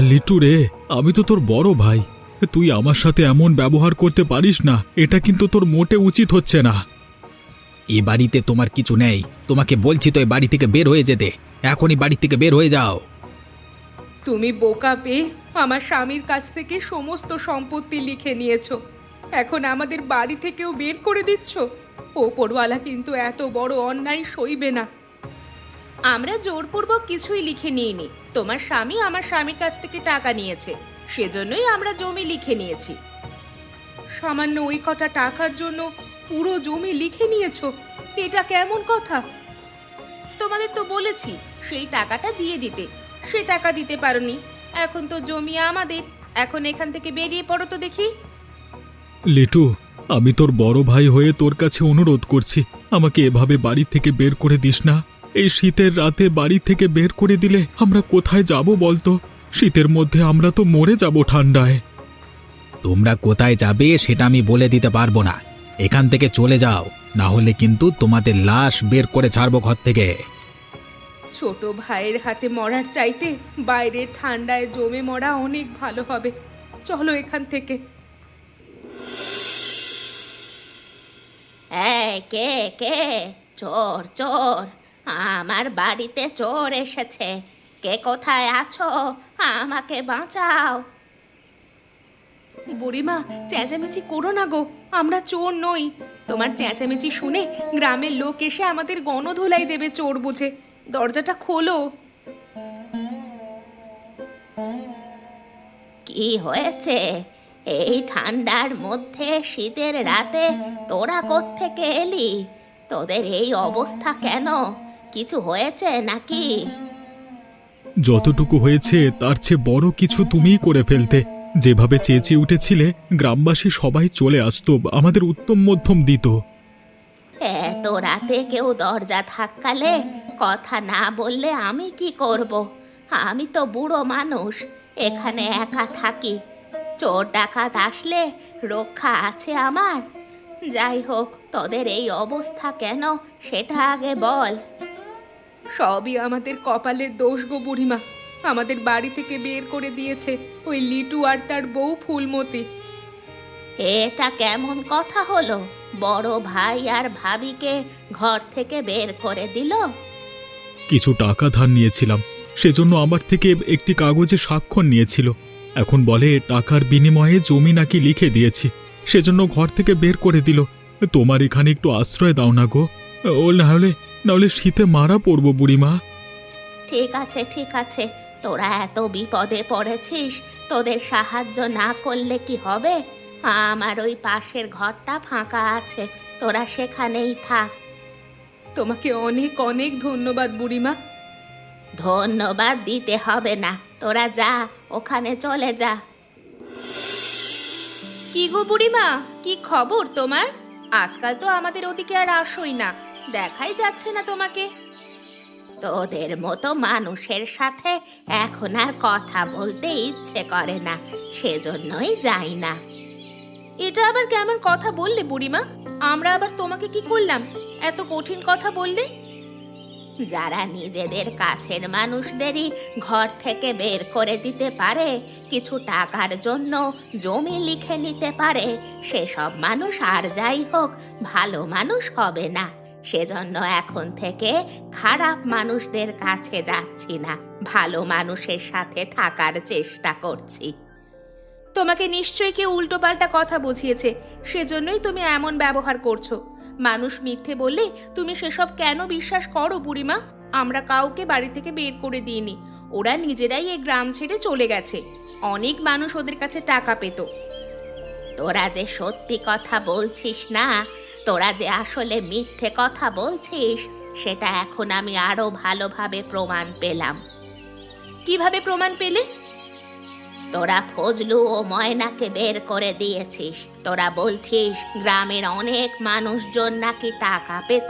লিটু রে, আমি তো তোর বড় ভাই। তুই আমার সাথে এমন ব্যবহার করতে পারিস না, এটা কিন্তু তোর মোটে উচিত হচ্ছে না। এ বাড়িতে তোমার কিছু নেই, তোমাকে বলছি তো এই বাড়ি থেকে বের হয়ে যেতে। এখনই বাড়ি থেকে বের হয়ে যাও। তুমি বোকা পেয়ে আমার স্বামীর কাছ থেকে সমস্ত সম্পত্তি লিখে নিয়েছো, এখন আমাদের বাড়ি থেকেও বের করে দিচ্ছ। ওপরওয়ালা কিন্তু এত বড় অন্যায় সইবে না। আমরা জোরপূর্বক কিছুই লিখে নিইনি। তোমার স্বামী আমার স্বামীর কাছ থেকে টাকা নিয়েছে, সেজন্যই আমরা জমি লিখে নিয়েছি। সামান্য ওই কটা টাকার জন্য পুরো জমি লিখে নিয়েছো? এটা কেমন কথা? তোমাদের তো বলেছি সেই টাকাটা দিয়ে দিতে, সে টাকা দিতে পারোনি। এখন তো জমি আমাদের, এখন এখান থেকে বেরিয়ে পড়ো তো দেখি। লিটু, আমি তোর বড় ভাই হয়ে তোর কাছে অনুরোধ করছি, আমাকে এভাবে বাড়ি থেকে বের করে দিস না। এই শীতের রাতে বাড়ি থেকে বের করে দিলে আমরা কোথায় যাব বলতো? শীতের মধ্যে আমরা তো মরে যাব ঠান্ডায়। তোমরা কোথায় যাবে সেটা আমি বলে দিতে পারবো না। এখান থেকে চলে যাও, না হলে কিন্তু তোমাদের লাশ বের করে ছাড়বো ঘর থেকে। ছোট ভাইয়ের হাতে মরার চাইতে বাইরে ঠান্ডায় জমে মরা অনেক ভালো হবে। চলো এখান থেকে। কে কে? চোর চোর, আমার বাড়িতে চোর এসেছে। কে কোথায় আছো? আমাকে বাঁচাও। বুড়িমা, চেঁচামেচি করো না গো, আমরা চোর নই। তোমার চেঁচামেচি শুনে গ্রামের লোক এসে আমাদের গণধোলাই দেবে চোর বুঝে। দরজাটা খোলো। কি হয়েছে? এই ঠান্ডার মধ্যে শীতের রাতে তোরা কোত্থেকে এলি? তোদের এই অবস্থা কেন? কিছু হয়েছে নাকি? যতটুকু হয়েছে তার চেয়ে বড় কিছু তুমিই করে ফেলতে। যেভাবে চেঁচিয়ে উঠেছিলে, গ্রামবাসী সবাই চলে আসতো, আমাদের উত্তম মধ্যম দিত। এত রাতে কেউ দরজা ধাক্কালে, কথা না বললে আমি কি করব? আমি তো বুড়ো মানুষ, এখানে একা থাকি। চোর ডাকাত আসলে রক্ষা আছে আমার? যাই হোক, তোদের এই অবস্থা কেন সেটা আগে বল। সবই আমাদের কপালের দোষ গো বুড়িমা। আমাদের বাড়ি থেকে বের করে দিয়েছে ওই লিটু আর তার বউ ফুলমতি। এটা কেমন কথা হলো? বড় ভাই আর ভাবিকে ঘর থেকে বের করে দিল? কিছু টাকা ধার নিয়েছিলাম, সেজন্য আমার থেকে একটি কাগজে স্বাক্ষর নিয়েছিল। এখন বলে টাকার বিনিময়ে জমি নাকি লিখে দিয়েছি, সেজন্য ঘর থেকে বের করে দিল। তোমার এখানে একটু আশ্রয় দাও না গো, ও নাহলে শীতে মারা পড়বো বুড়িমা। ঠিক আছে ঠিক আছে, তোরা এত বিপদে পড়েছিস, তোদের সাহায্য না করলে কি হবে? আমার ওই পাশের ঘরটা ফাঁকা আছে, তোরা সেখানেই থাক। তোমাকে অনেক অনেক ধন্যবাদ বুড়িমা। ধন্যবাদ দিতে হবে না, তোরা যা, ওখানে চলে যা। কি গো বুড়িমা, কি খবর তোমার? আজকাল তো আমাদের ওদিকে আর আসোই না, দেখাই যাচ্ছে না তোমাকে। তোদের মতো মানুষের সাথে এখন আর কথা বলতে ইচ্ছে করে না, সেজন্যই যাই না। এটা আবার কেমন কথা বললে বুড়িমা? আমরা আবার তোমাকে কি করলাম এত কঠিন কথা বললে? যারা নিজেদের কাছের মানুষদেরই ঘর থেকে বের করে দিতে পারে, কিছু টাকার জন্য জমি লিখে নিতে পারে, সেসব মানুষ আর যাই হোক ভালো মানুষ হবে না। সেজন্য এখন থেকে খারাপ মানুষদের কাছে যাচ্ছি না, ভালো মানুষের সাথে থাকার চেষ্টা করছি। তোমাকে নিশ্চয়ই কেউ উল্টোপাল্টা কথা বুঝিয়েছে, সেজন্যই তুমি এমন ব্যবহার করছো। মানুষ মিথ্যে বললে তুমি সেসব কেন বিশ্বাস করো বুড়িমা? আমরা কাউকে বাড়ি থেকে বের করে দিইনি, ওরা নিজেরাই এই গ্রাম ছেড়ে চলে গেছে। অনেক মানুষ ওদের কাছে টাকা পেত। তোরা যে সত্যি কথা বলছিস না, তোরা যে আসলে মিথ্যে কথা বলছিস, সেটা এখন আমি আরো ভালোভাবে প্রমাণ পেলাম। কিভাবে প্রমাণ পেলে? তোরা ফজলু ও ময়নাকে বের করে দিয়েছিস, তোরা বলছিস গ্রামের অনেক মানুষজন নাকি টাকা পেত,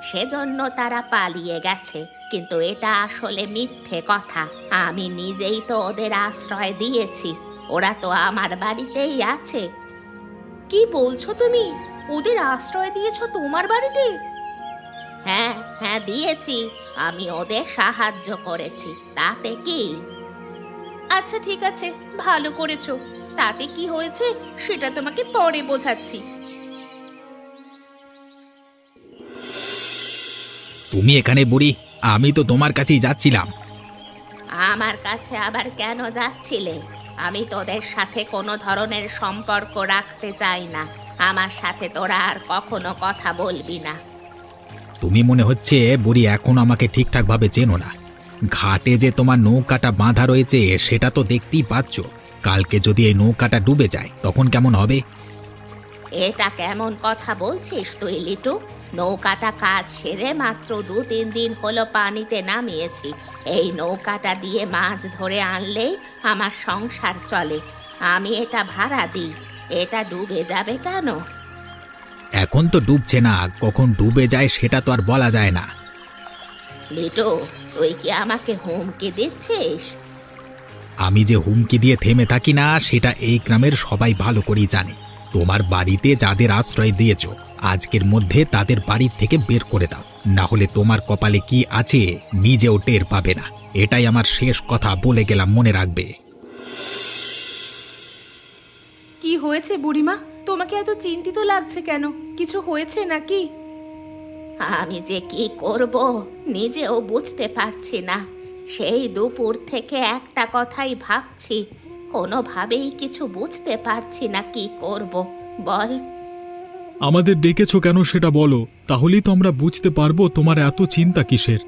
সেজন্য তারা পালিয়ে গেছে, কিন্তু এটা আসলে মিথ্যে কথা। আমি নিজেই তো ওদের আশ্রয় দিয়েছি, ওরা তো আমার বাড়িতেই আছে। কি বলছো তুমি? ওদের আশ্রয় দিয়েছো তোমার বাড়িতে? হ্যাঁ হ্যাঁ দিয়েছি, আমি ওদের সাহায্য করেছি, তাতে কি? আচ্ছা ঠিক আছে, ভালো করেছো। তাতে কি হয়েছে সেটা তোমাকে পরে বোঝাচ্ছি। তুমি এখানে বুড়ি, আমি তো তোমার কাছেই যাচ্ছিলাম। আমার কাছে আবার কেন যাচ্ছিলে? আমি তোদের সাথে কোনো ধরনের সম্পর্ক রাখতে চাই না। আমার সাথে তোরা আর কখনো কথা বলবি না। তুমি মনে হচ্ছে বুড়ি এখন আমাকে ঠিকঠাক ভাবে চেনো না। ঘাটে যে তোমার নৌকাটা বাঁধা রয়েছে সেটা তো দেখতেই পাচ্ছ। কালকে যদি এই নৌকাটা ডুবে যায় তখন কেমন হবে? এটা কেমন কথা বলছিস তুই লিটু? নৌকাটা কাজ সেরে মাত্র 2-3 দিন হলো পানিতে নামিয়েছি। এই নৌকাটা দিয়ে মাছ ধরে আনলেই আমার সংসার চলে। আমি এটা ভাড়া দিই। এটা ডুবে যাবে কেন? এখন তো ডুবছে না, কখন ডুবে যায় সেটা তো আর বলা যায় না। লিটু, তুই কি আমাকে হুমকি দিচ্ছিস? আমি যে হুমকি দিয়ে থেমে থাকি না সেটা এই গ্রামের সবাই ভালো করেই জানে। তোমার বাড়িতে যাদের আশ্রয় দিয়েছ আজকের মধ্যে তাদের বাড়ি থেকে বের করে দাও, না হলে তোমার কপালে কি আছে নিজেও টের পাবে না। এটাই আমার শেষ কথা বলে গেলাম, মনে রাখবে। কি হয়েছে বুড়িমা? তোমাকে এত চিন্তিত লাগছে কেন? কিছু হয়েছে নাকি? আমি যে কি করব নিজেও বুঝতে পারছি না। সেই দুপুর থেকে একটা কথাই ভাবছি, কোনোভাবেই কিছু বুঝতে পারছি না কি করব। বল। আমাদের ডেকেছো কেন সেটা বলো, তাহলেই তো আমরা বুঝতে পারবো তোমার এত চিন্তা কিসের।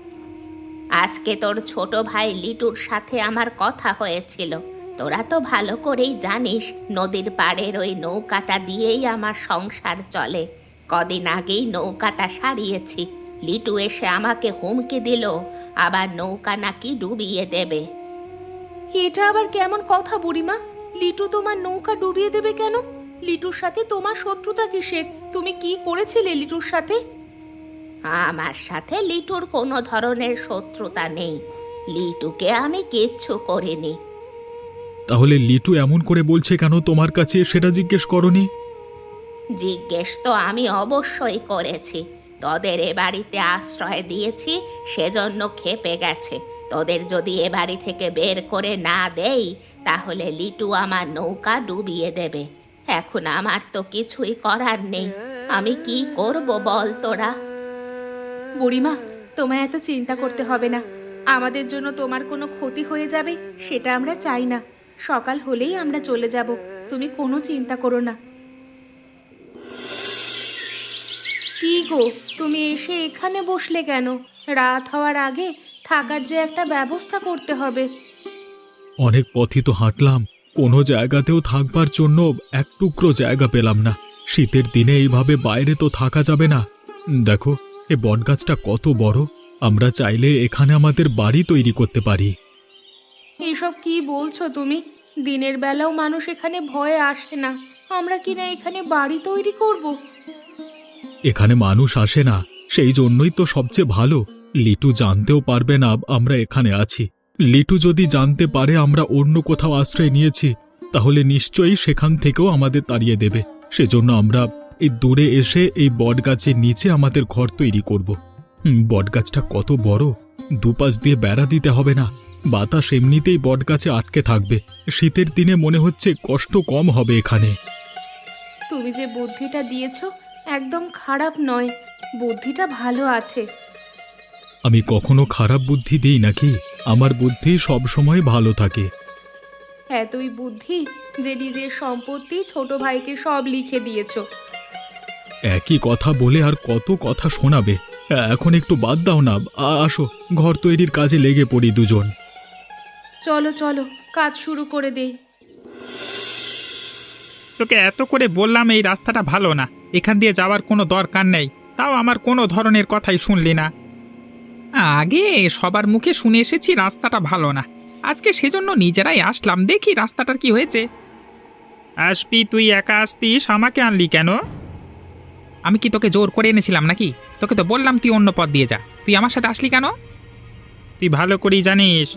আজকে তোর ছোট ভাই লিটুর সাথে আমার কথা হয়েছিল। তোরা তো ভালো করেই জানিস নদীর পাড়ের ওই নৌকাটা দিয়েই আমার সংসার চলে। কদিন আগেই নৌকাটা সারিয়েছি। লিটু এসে আমাকে হুমকি দিল, আবার নৌকা নাকি ডুবিয়ে দেবে। এটা আবার কেমন কথা বুড়িমা? লিটু তোমার নৌকা ডুবিয়ে দেবে কেন? লিটুর সাথে তোমার শত্রুতা কিসের? তুমি কি করেছিলে লিটুর সাথে? আমার সাথে লিটুর কোনো ধরনের শত্রুতা নেই। লিটুকে আমি কিচ্ছু করিনি। তাহলে লিটু এমন করে বলছে কেন তোমার কাছে সেটা জিজ্ঞেস করনি? জিজ্ঞেস তো আমি অবশ্যই করেছি। তোদের এ বাড়িতে আশ্রয় দিয়েছি সেজন্য ক্ষেপে গেছে। তোদের যদি এ বাড়ি থেকে বের করে না দেই তাহলে লিটু আমার নৌকা ডুবিয়ে দেবে। এখন আমার তো কিছুই করার নেই। আমি কি করব বল তোরা? বুড়িমা, তোমায় এত চিন্তা করতে হবে না। আমাদের জন্য তোমার কোনো ক্ষতি হয়ে যাবে সেটা আমরা চাই না। সকাল হলেই আমরা চলে যাব, তুমি কোনো চিন্তা করো না। কি গো, তুমি এসে এখানে বসলে কেন? রাত হওয়ার আগে থাকার যে একটা ব্যবস্থা করতে হবে। অনেক পথই তো হাঁটলাম, কোনো জায়গাতেও থাকবার জন্য এক টুকরো জায়গা পেলাম না। শীতের দিনে এইভাবে বাইরে তো থাকা যাবে না। দেখো, এ বটগাছটা কত বড়। আমরা চাইলে এখানে আমাদের বাড়ি তৈরি করতে পারি। এসব কি বলছো তুমি? দিনের বেলাও মানুষ এখানে ভয়ে আসে না, আমরা কিনা এখানে বাড়ি তৈরি করব? এখানে মানুষ আসে না, সেই জন্যই তো সবচেয়ে ভালো। লিটু জানতেও পারবে না আমরা এখানে আছি। লিটু যদি জানতে পারে আমরা অন্য কোথাও আশ্রয় নিয়েছি তাহলে নিশ্চয়ই সেখান থেকেও আমাদের তাড়িয়ে দেবে। সেজন্য আমরা এই দূরে এসে এই বটগাছের নিচে আমাদের ঘর তৈরি করব। বটগাছটা কত বড়, দুপাশ দিয়ে বেড়া দিতে হবে না। বাতাস এমনিতেই বটগাছে আটকে থাকবে। শীতের দিনে মনে হচ্ছে কষ্ট কম হবে এখানে। তুমি যে বুদ্ধিটা দিয়েছো একদম খারাপ নয়, বুদ্ধিটা ভালো আছে। আমি কখনো খারাপ বুদ্ধি দিই নাকি? আমার বুদ্ধি সবসময় ভালো থাকে। এতই বুদ্ধি যে নিজের সম্পত্তি ছোট ভাইকে সব লিখে দিয়েছো। একই কথা বলে আর কত কথা শোনাবে? এখন একটু বাদ দাও না, আসো ঘর তৈরির কাজে লেগে পড়ি দুজন। চলো চলো, কাজ শুরু করে দেই। তোকে এত করে বললাম এই রাস্তাটা ভালো না, এখান দিয়ে যাওয়ার কোনো দরকার নেই, তাও আমার কোনো ধরনের কথাই শুনলি না। আগে সবার মুখে শুনে এসেছি রাস্তাটা ভালো না, আজকে সেজন্য নিজেরাই আসলাম, দেখি রাস্তাটার কি হয়েছে। আসবি তুই একা আসতিস, আমাকে আনলি কেন? আমি কি তোকে জোর করে এনেছিলাম নাকি? তোকে তো বললাম তুই অন্য পথ দিয়ে যা, তুই আমার সাথে আসলি কেন? তুই ভালো করেই জানিস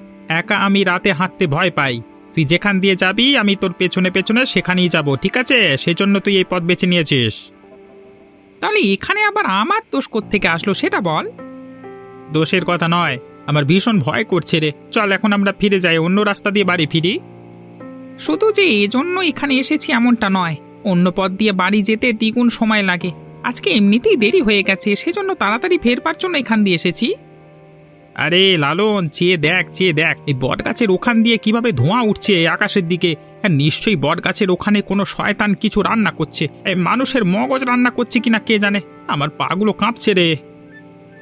একা আমি রাতে হাঁটতে ভয় পাই। তুই যেখান দিয়ে যাবি আমি তোর পেছনে পেছনে সেখানেই যাব, ঠিক আছে? সেজন্য তুই এই পথ বেছে নিয়েছিস। তাহলে এখানে আবার আমার দোষ কোত্থেকে আসলো সেটা বল। দোষের কথা নয়, আমার ভীষণ ভয় করছে রে। চল এখন আমরা ফিরে যাই, অন্য রাস্তা দিয়ে বাড়ি ফিরি। শুধু যে এজন্য এখানে এসেছি এমনটা নয়, অন্য পথ দিয়ে বাড়ি যেতে দ্বিগুণ সময় লাগে। আজকে এমনিতেই দেরি হয়ে গেছে, সেজন্য তাড়াতাড়ি ফেরবার জন্য এখান দিয়ে এসেছি। আরে লালন, চেয়ে দেখ এই বট গাছের ওখান দিয়ে কিভাবে ধোঁয়া উঠছে আকাশের দিকে। হ্যাঁ, নিশ্চয়ই বট গাছের ওখানে কোনো শয়তান কিছু রান্না করছে। মানুষের মগজ রান্না করছে কিনা কে জানে। আমার পাগুলো কাঁপছে রে।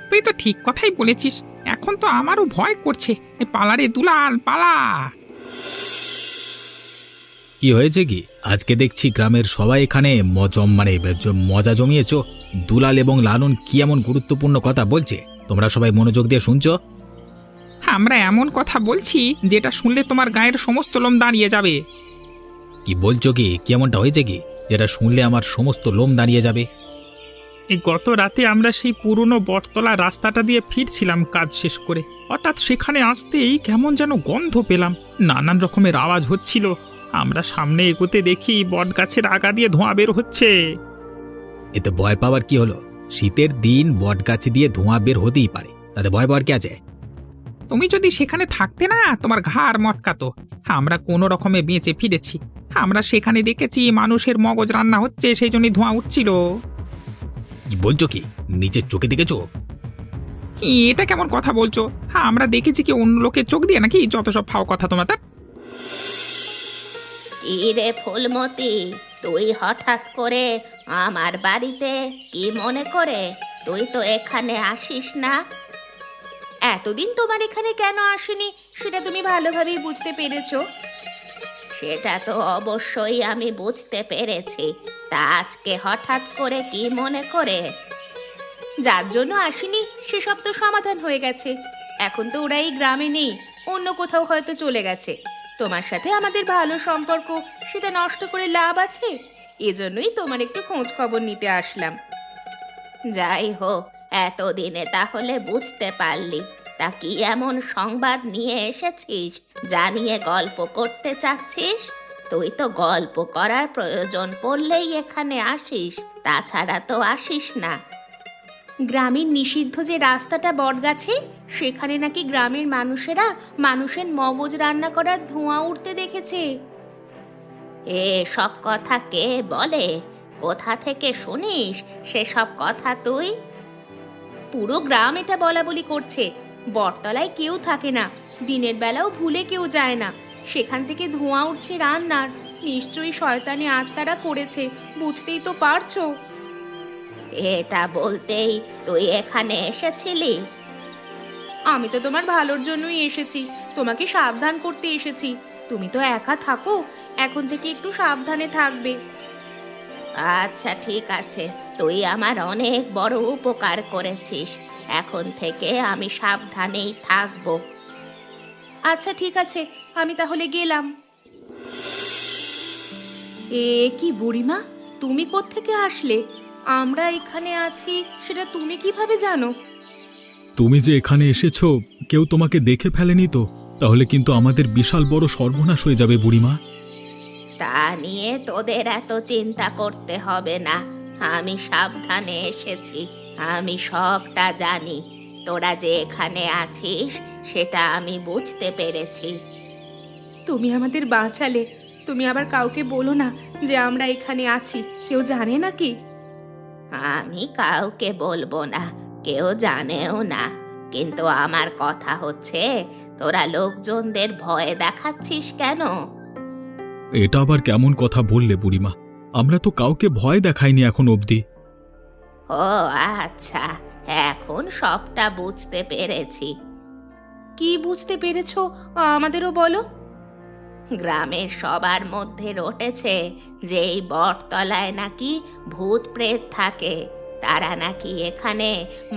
তুই তো ঠিক কথাই বলেছিস, এখন তো আমারও ভয় করছে। পালা রে দুলাল, পালা। কি হয়েছে কি? আজকে দেখছি গ্রামের সবাই এখানে মজা জমিয়েছ। দুলাল এবং লালন কি এমন গুরুত্বপূর্ণ কথা বলছে? তোমরা সবাই মনোযোগ দিয়ে শুনছো? আমরা এমন কথা বলছি যেটা শুনলে তোমার গায়ের সমস্ত লোম দাঁড়িয়ে যাবে। কি বলছো কি? এমনটা হয়েছে কি যেটা শুনলে আমার সমস্ত লোম দাঁড়িয়ে যাবে? এই গত রাতে আমরা সেই পুরনো বটতলা রাস্তাটা দিয়ে ফিরছিলাম কাজ শেষ করে। হঠাৎ সেখানে আসতেই কেমন যেন গন্ধ পেলাম, নানান রকমের আওয়াজ হচ্ছিল। আমরা সামনে এগোতে দেখি বট গাছের আগা দিয়ে ধোঁয়া বের হচ্ছে। এতে ভয় পাওয়ার কি হলো? শীতের দিন বট গাছ দিয়ে ধোঁয়া বের হতেই পারে, তাতে ভয় পাওয়ার কি আছে? তুমি যদি সেখানে থাকতে না, তোমার ঘাড় মটকাতো। আমরা কোনো রকমে বেঁচে ফিরেছি। আমরা সেখানে দেখেছি মানুষের মগজ রান্না হচ্ছে, সেই জন্যই ধোঁয়া উঠছিল। কি বলছো কি? নিজের চোখে দেখেছো? এটা কেমন কথা বলছো? আমরা দেখেছি কি অন্য লোকের চোখ দিয়ে নাকি? যত সব ফাও কথা তোমার। কি রে ফুলমতি, তুই হঠাৎ করে আমার বাড়িতে কি মনে করে? তুই তো এখানে আসিস না। এতদিন তোমার এখানে কেন আসিনি সেটা তুমি ভালোভাবেই বুঝতে পেরেছো। সেটা তো অবশ্যই আমি বুঝতে পেরেছি। তা আজকে হঠাৎ করে কি মনে করে? যার জন্য আসিনি সেসব তো সমাধান হয়ে গেছে। এখন তো ওরা এই গ্রামে নেই, অন্য কোথাও হয়তো চলে গেছে। তোমার সাথে আমাদের ভালো সম্পর্ক, সেটা নষ্ট করে লাভ আছে? এজন্যই তোমার একটু খোঁজ খবর নিতে আসলাম। যাই হোক, এতদিনে তাহলে বুঝতে পারলি। তা কি এমন সংবাদ নিয়ে এসেছিস জানিয়ে গল্প করতে চাচ্ছিস? তুই তো গল্প করার প্রয়োজন পড়লেই এখানে আসিস, তাছাড়া তো আসিস না। গ্রামের নিষিদ্ধ যে রাস্তাটা বটগাছে, সেখানে নাকি গ্রামের মানুষেরা মানুষের মগজ রান্না করার ধোঁয়া উঠতে দেখেছে। সব কথা কে বলে? কোথা থেকে শুনিস সেসব কথা তুই? পুরো গ্রাম এটা বলা বলি করছে। বটতলায় কেউ থাকে না, দিনের বেলাও ভুলে কেউ যায় না। সেখান থেকে ধোঁয়া উঠছে রান্নার। নিশ্চয়ই শয়তানি আত্মারা করেছে, বুঝতেই তো পারছো। এটা বলতেই তুই এখানে এসেছিলি? আমি তো তোমার ভালোর জন্যই এসেছি, তোমাকে সাবধান করতে এসেছি। তুমি তো একা থাকো, এখন থেকে একটু সাবধানে থাকবে। আচ্ছা ঠিক আছে, তুই আমার অনেক বড় উপকার করেছিস। এখন থেকে আমি সাবধানেই থাকবো। আচ্ছা ঠিক আছে, আমি তাহলে গেলাম। কি বুড়িমা, তুমি কোত্থেকে আসলে? আমরা এখানে আছি সেটা তুমি কিভাবে জানো? তুমি যে এখানে এসেছো, কেউ তোমাকে দেখে ফেলেনি তো? তাহলে কিন্তু আমাদের বিশাল বড় সর্বনাশ হয়ে যাবে বুড়িমা। তা নিয়ে তোদের এত চিন্তা করতে হবে না। আমি সাবধানে এসেছি, আমি সবটা জানি। তোরা যে এখানে আছিস সেটা আমি বুঝতে পেরেছি। তুমি আমাদের বাঁচালে। তুমি আবার কাউকে বলো না যে আমরা এখানে আছি, কেউ জানে নাকি? আমি কাউকে বলবো না, কেউ জানেও না। কিন্তু আমার কথা হচ্ছে, তোরা লোকজনদের ভয় দেখাচ্ছিস কেন? এটা আবার কেমন কথা বললে বুড়িমা? আমরা তো কাউকে ভয় দেখাইনি এখন অবধি। ও আচ্ছা, এখন সবটা বুঝতে পেরেছি। কি বুঝতে পেরেছো আমাদেরও বলো। গ্রামের সবার মধ্যে রটেছে যে এই বটতলায় নাকি ভূত প্রেত থাকে। তারা নাকি এখানে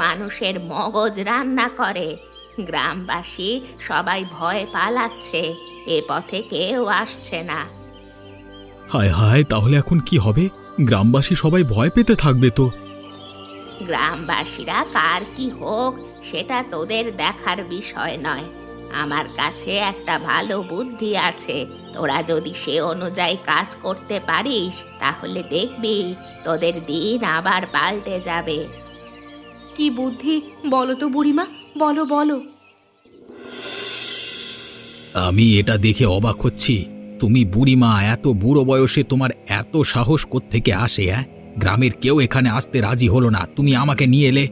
মানুষের মগজ রান্না করে। গ্রামবাসী সবাই ভয় পালাচ্ছে, এ পথে কেউ আসছে না। হায় হায়, তাহলে এখন কি হবে? গ্রামবাসী সবাই ভয় পেতে থাকবে তো। গ্রামবাসীরা কার কি হোক সেটা তোদের দেখার বিষয় নয়। আমার কাছে একটা ভালো বুদ্ধি আছে। তোরা যদি সে অনুযায়ী কাজ করতে পারিস তাহলে দেখবি তোদের দিন আবার পাল্টে যাবে। কি বুদ্ধি বলো তো বুড়িমা, বলো বলো। আমি এটা দেখে অবাক হচ্ছি। তুমি বুড়িমা, এত বুড়ো বয়সে তোমার এত সাহস কোত্থেকে আসে? গ্রামের কেউ এখানে আসতে রাজি হলো না, তুমি আমাকে নিয়ে এলে।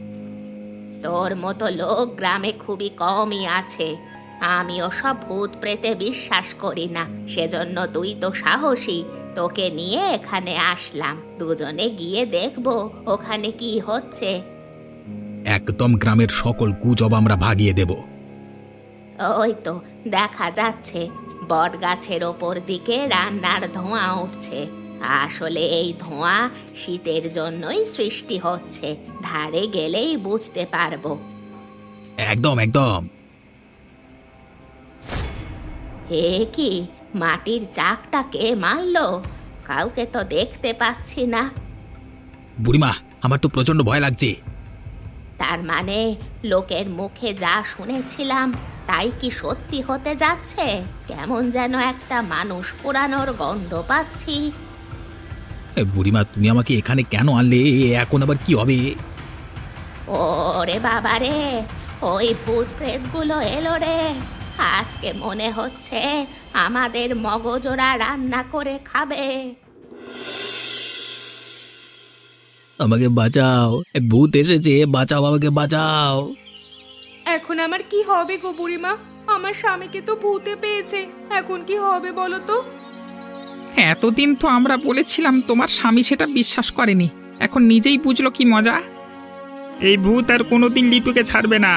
তোর মতো লোক গ্রামে খুবই কমই আছে। আমিও সব ভূত প্রেতে বিশ্বাস করি না, সেজন্য তুই তো সাহসী, তোকে নিয়ে এখানে আসলাম। দুজনে গিয়ে দেখবো ওখানে কি হচ্ছে। একদম গ্রামের সকল গুজব আমরা ভাগিয়ে দেব। ওই তো দেখা যাচ্ছে বট গাছের ওপর দিকে রান্নার ধোঁয়া উঠছে। আসলে এই ধোঁয়া শীতের জন্যই সৃষ্টি হচ্ছে, ধারে গেলেই বুঝতে পারবো। একদম একদম। হে কি, মাটির চাকটা কে মারলো? কাউকে তো দেখতে পাচ্ছি না। বুড়িমা, আমার তো প্রচন্ড ভয় লাগছে। তার মানে লোকের মুখে যা শুনেছিলাম তাই কি সত্যি হতে যাচ্ছে? কেমন যেন একটা মানুষ পোড়ানোর গন্ধ পাচ্ছি। বুড়িমা, তুমি আমাকে এখানে কেন আনলে? এখন আবার কি হবে? ওরে বাবা রে, ওই ভূত প্রেতগুলো এলো রে। আজকে মনে হচ্ছে আমাদের মগজোরা রান্না করে খাবে। আমাকে বাঁচাও, ভূত এসেছে, বাঁচাও, আমাকে বাঁচাও। এখন আমার কি হবে গো বুড়িমা? আমার স্বামীকে তো ভূতে পেয়েছে, এখন কি হবে বলো তো? এতদিন তো আমরা বলেছিলাম, তোমার স্বামী সেটা বিশ্বাস করেনি, এখন নিজেই বুঝলো কি মজা। এই ভূত আর কোনোদিন লিটুকে ছাড়বে না।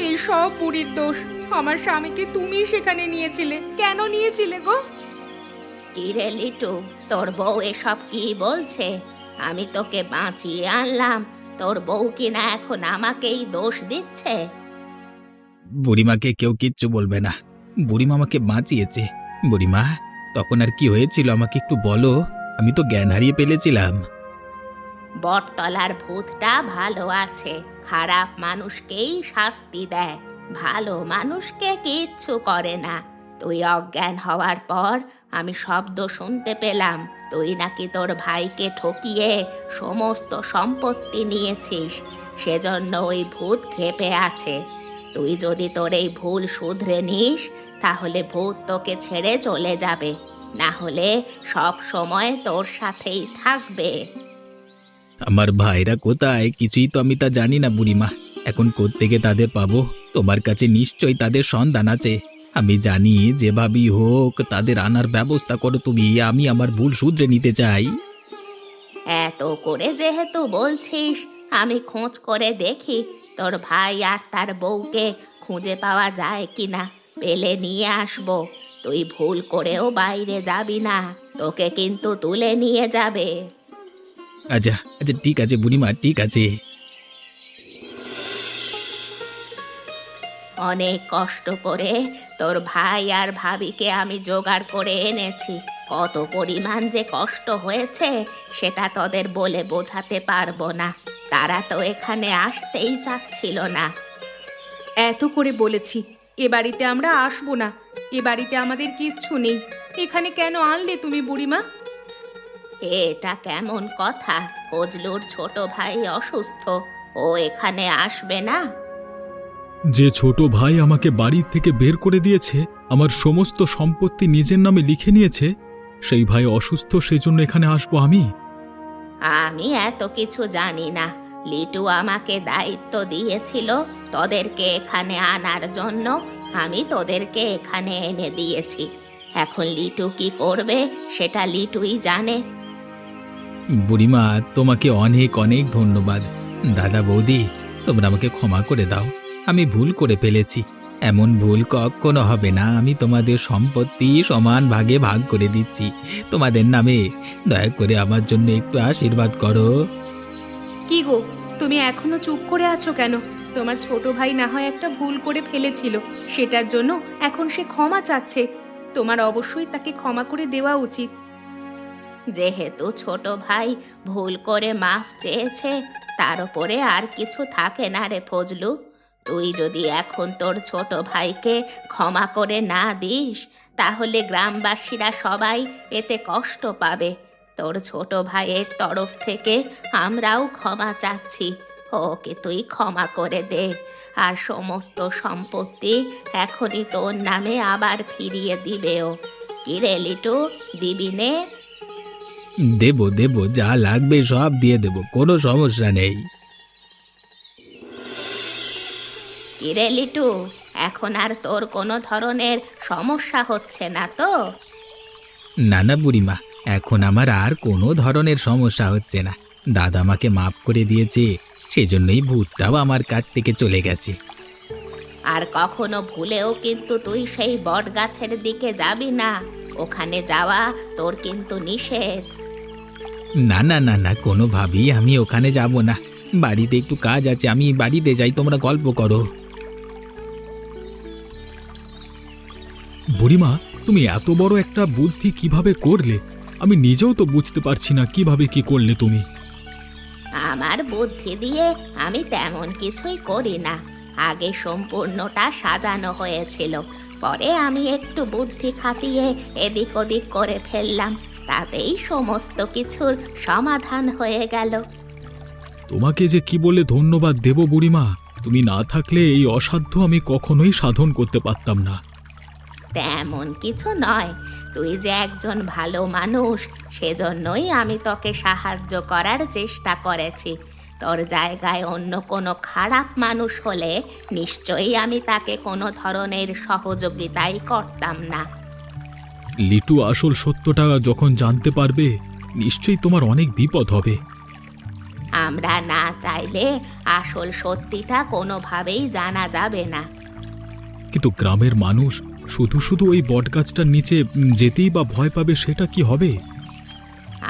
এই সব বুড়ির দোষ। আমার স্বামীকে তুমি সেখানে নিয়েছিলে, কেন নিয়েছিলে গো? কিরে লিটু, তোর বউ এসব কি বলছে? আমি তোকে বাঁচিয়ে আনলাম, তোর বউ কিনা এখন আমাকেই দোষ দিচ্ছে। বুড়িমাকে কেউ কিচ্ছু বলবে না, বুড়িমা আমাকে বাঁচিয়েছে। বুড়িমা, তখন আর কি হয়েছিল আমাকে একটু বলো, আমি তো জ্ঞান হারিয়ে ফেলেছিলাম। বটতলার ভূতটা ভালো আছে, খারাপ মানুষকেই শাস্তি দেয়, ভালো মানুষকে কিচ্ছু করে না। তুই অজ্ঞান হওয়ার পর আমি শব্দ শুনতে পেলাম, তুই নাকি তোর ভাইকে ঠকিয়ে সমস্ত সম্পত্তি নিয়েছিস, সেজন্য ওই ভূত ক্ষেপে আছে। তুই যদি তোর এই ভুল শুধরে নিস তাহলে ভূত তোকে ছেড়ে চলে যাবে, না হলে সব সময় তোর সাথেই থাকবে। আমার ভাইরা কোথায়? কিছুই তো আমি তা জানি না বুড়িমা, এখন কোত্থেকে তাদের পাবো? তোমার কাছে নিশ্চয়ই তাদের সন্ধান আছে। আমি জানি, যেভাবেই হোক তাদের আনার ব্যবস্থা করো তুমি, আমি আমার ভুল শুধরে নিতে চাই। এত করে যেহেতু বলছিস, আমি খোঁজ করে দেখি তোর ভাই আর তার বউকে খুঁজে পাওয়া যায় কিনা, পেলে নিয়ে আসবো। তুই ভুল করেও বাইরে যাবি না, তোকে কিন্তু তুলে নিয়ে যাবে। আচ্ছা আচ্ছা, ঠিক আছে বুড়িমা, ঠিক আছে। অনেক কষ্ট করে তোর ভাই আর ভাবিকে আমি জোগাড় করে এনেছি। কত পরিমাণ যে কষ্ট হয়েছে সেটা তোদের বলে বোঝাতে পারবো না। তারা তো এখানে আসতেই চাচ্ছিল না। এত করে বলেছি এ বাড়িতে আমরা আসবো না, এ বাড়িতে আমাদের কিচ্ছু নেই, এখানে কেন আনলে তুমি বুড়িমা? এটা কেমন কথা? ফজলুর ছোট ভাই অসুস্থ, ও এখানে আসবে না? যে ছোট ভাই আমাকে বাড়ি থেকে বের করে দিয়েছে, আমার সমস্ত সম্পত্তি নিজের নামে লিখে নিয়েছে, সেই ভাই অসুস্থ, সেজন্য এখানে আসবো আমি? আমি এত কিছু জানি না। লিটু আমাকে দায়িত্ব দিয়েছিল তোদেরকে এখানে আনার জন্য, আমি তোদেরকে এখানে এনে দিয়েছি। এখন লিটু কি করবে সেটা লিটুই জানে। বুড়িমা, তোমাকে অনেক অনেক ধন্যবাদ। দাদা বৌদি, তোমরা আমাকে ক্ষমা করে দাও, আমি ভুল করে ফেলেছি। এমন ভুল কখনো হবে না। আমি তোমাদের সম্পত্তি সমান ভাগে ভাগ করে দিচ্ছি তোমাদের নামে। দয়া করে আমার জন্য একটু আশীর্বাদ করো। কি গো, তুমি এখনো চুপ করে আছো কেন? তোমার ছোট ভাই না হয় একটা ভুল করে ফেলেছিল, সেটার জন্য এখন সে ক্ষমা চাচ্ছে। তোমার অবশ্যই তাকে ক্ষমা করে দেওয়া উচিত। যেহেতু ছোট ভাই ভুল করে মাফ চেয়েছে, তার উপরে আর কিছু থাকে না রে ফজলু। তুই যদি এখন তোর ছোট ভাইকে ক্ষমা করে না দিস তাহলে গ্রামবাসীরা সবাই এতে কষ্ট পাবে। তোর ছোট ভাইয়ের তরফ থেকে আমরাও ক্ষমা চাচ্ছি। ওকে তুই ক্ষমা করে দে, আর সমস্ত সম্পত্তি এখনই তোর নামে আবার ফিরিয়ে দিবে ও। কিরে লিটু, দিবি নে? দেবো দেবো, যা লাগবে সব দিয়ে দেবো, কোনো সমস্যা নেই। কিরে লিটু, এখন আর তোর কোনো ধরনের সমস্যা হচ্ছে না তো? না না বুড়িমা, এখন আমার আর কোনো ধরনের সমস্যা হচ্ছে না। দাদা আমাকে মাফ করে দিয়েছে, সেজন্যই ভূতটাও আমার কাছ থেকে চলে গেছে। আর কখনো ভুলেও কিন্তু তুই সেই বট গাছের দিকে যাবি না, ওখানে যাওয়া তোর কিন্তু নিষেধ। না না না না, কোনোভাবেই আমি ওখানে যাব না। বাড়িতে একটু কাজ আছে, আমি বাড়িতে যাই, তোমরা গল্প করো। বুড়িমা, তুমি এত বড় একটা বুদ্ধি কিভাবে করলে? আমি নিজেও তো বুঝতে পারছি না কিভাবে কি করলে তুমি। আমার বুদ্ধি দিয়ে আমি তেমন কিছুই করি না। আগে সম্পূর্ণটা সাজানো হয়েছিল, পরে আমি একটু বুদ্ধি খাটিয়ে এদিক ওদিক করে ফেললাম, তাতেই সমস্ত কিছুর সমাধান হয়ে গেল। তোমাকে যে কি বলে ধন্যবাদ দেব বুড়িমা, তুমি না থাকলে এই অসাধ্য আমি কখনোই সাধন করতে পারতাম না। তেমন কিছু নয়, তুই যে একজন ভালো মানুষ, সেজন্যই আমি তোকে সাহায্য করার চেষ্টা করেছি। তোর জায়গায় অন্য কোনো খারাপ মানুষ হলে নিশ্চয়ই আমি তাকে কোনো ধরনের সহযোগিতাই করতাম না। লিটু আসল সত্যটা যখন জানতে পারবে, নিশ্চয়ই তোমার অনেক বিপদ হবে। আমরা না চাইলে আসল সত্যিটা কোনোভাবেই জানা যাবে না। কিন্তু গ্রামের মানুষ শুধু শুধু ওই বটগাছটার নিচে যেতেই বা ভয় পাবে, সেটা কি হবে?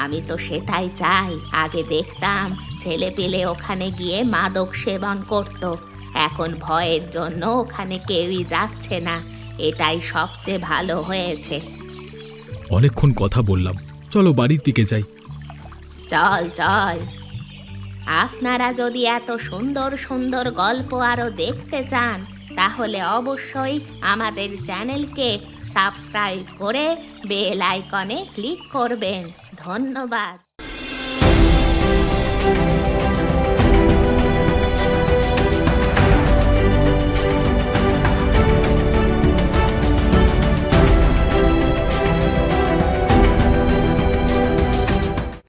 আমি তো সেটাই চাই। আগে দেখতাম ছেলে পেলে ওখানে গিয়ে মাদক সেবন করত, এখন ভয়ের জন্য ওখানে কেউই যাচ্ছে না। এটাই সবচেয়ে ভালো হয়েছে। অনেকক্ষণ কথা বললাম, চলো বাড়ির দিকে যাই। চল চল। আপনারা যদি এত সুন্দর সুন্দর গল্প আরো দেখতে চান, তাহলে অবশ্যই আমাদের চ্যানেলকে সাবস্ক্রাইব করে বেল আইকনে ক্লিক করবেন। ধন্যবাদ।